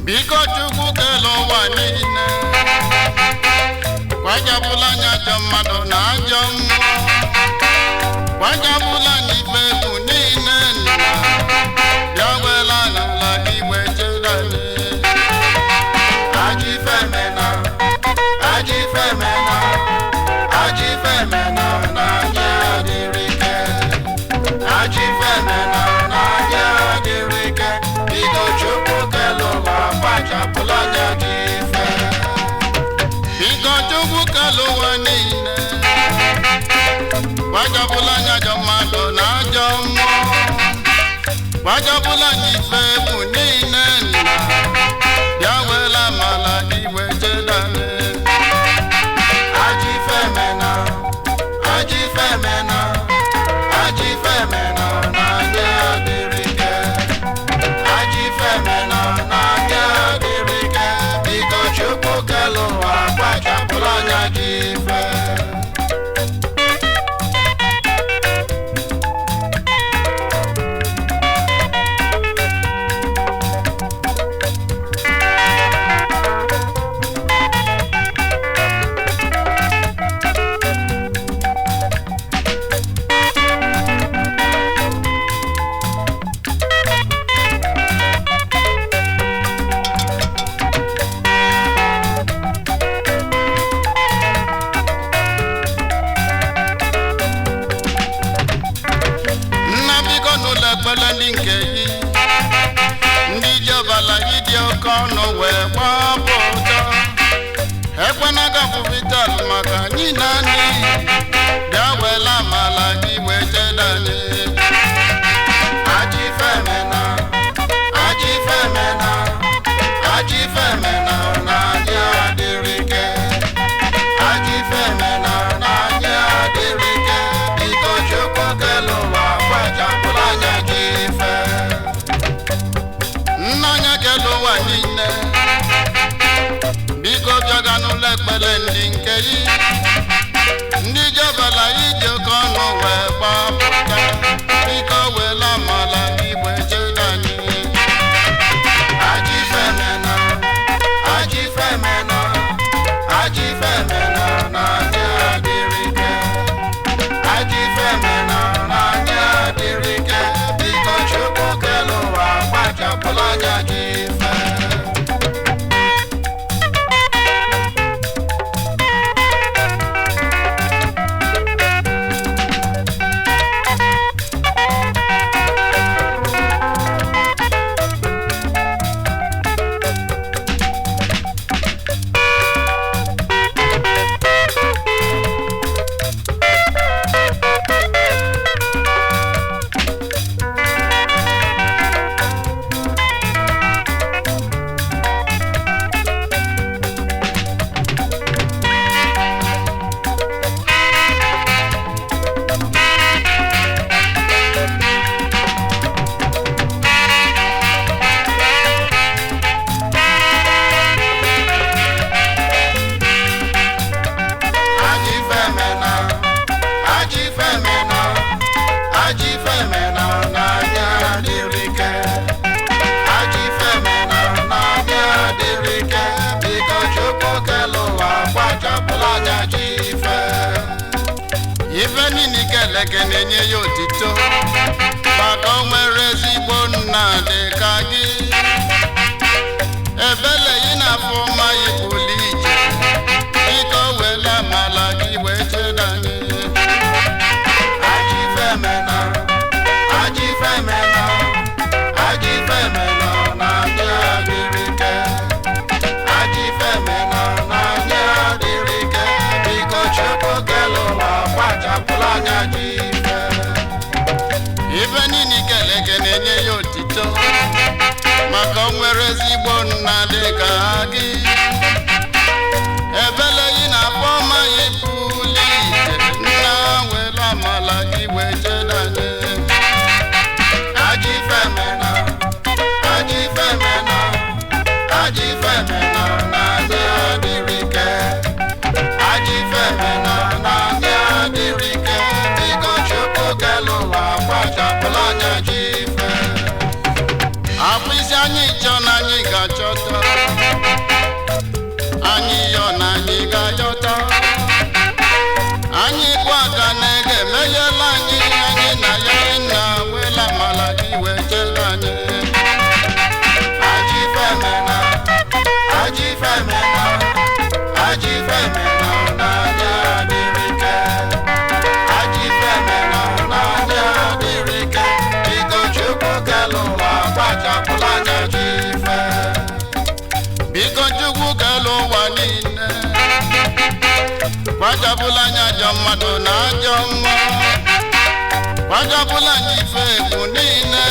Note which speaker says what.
Speaker 1: Biko Chukwu kelo ụwa niile kwajabụla anya ajọ mmadụ na ajọ mmụọ kwajabụla n'ife bụ niile nna bịa wela n'ala igwe chedani
Speaker 2: Ajifemena na anya adịrịke Ajifemena na anya adịrịke Biko Chukwu kelo ụwa kwajabụla anya gị ife
Speaker 1: Biko Chukwu kelo ụwa niile kwajabụla anya ajọ mmadụ na ajọ mmụọ kwajabụla n'ife bụ niile nna bịa wela n'ala igwe chedani
Speaker 2: Ajifemena na anya adịrịke Ajifemena na anya adịrịke Biko Chukwu kelo ụwa kwajabụla anya gị ife
Speaker 1: ekpele ndị nke yi ndị ji ọbala ịdị oke ọnụ wee gbapụ ụjọ ekwena gafụ vital maka anyị na anyị bịa wela amala gị wee chedani
Speaker 2: Ajifemena na anya adịrịke Ajifemena na anya adịrịke Biko Chukwu kelo ụwa kwajabụla anya gị ife
Speaker 1: nna anya kelo ụwa niile biko bịaga n'ụlọ ekpere ndị nke yi ndị ji ọbala ịdị oke ọnụ wee gbapụta biko wela amala igwe chedani
Speaker 2: Ajifemena na anya adịrịke Ajifemena na anya adịrịke Biko Chukwu kelo ụwa kwajabụla anya gị ife Ajifemena na anya adịrịke Ajifemena na anya adịrịke Biko Chukwu kelo ụwa kwajabụla anya gị ife
Speaker 1: ife niile keleke na-enye ya otito maka o nwere ezigbo nna dị ka gị ebele ị na-afụ mma ịpụlụ ije biko wela amala gị wee chedani
Speaker 2: Ajifemena na anya adịrịke Ajifemena na anya adịrịke Biko Chukwu kelo ụwa kwajabụla anya gị
Speaker 1: ife niile keleke na-enye ya otito maka o nwere ezigbo nna dị ka gị ebele ị na-afụ mma ịpụlụ ije nna wela amala gị wee chedani
Speaker 2: Ajifemena na anya adịrịke
Speaker 1: niile gbajapụla anya ajọ mmadụ na ajọ mmụọ gbajapụla anya ife egwu niile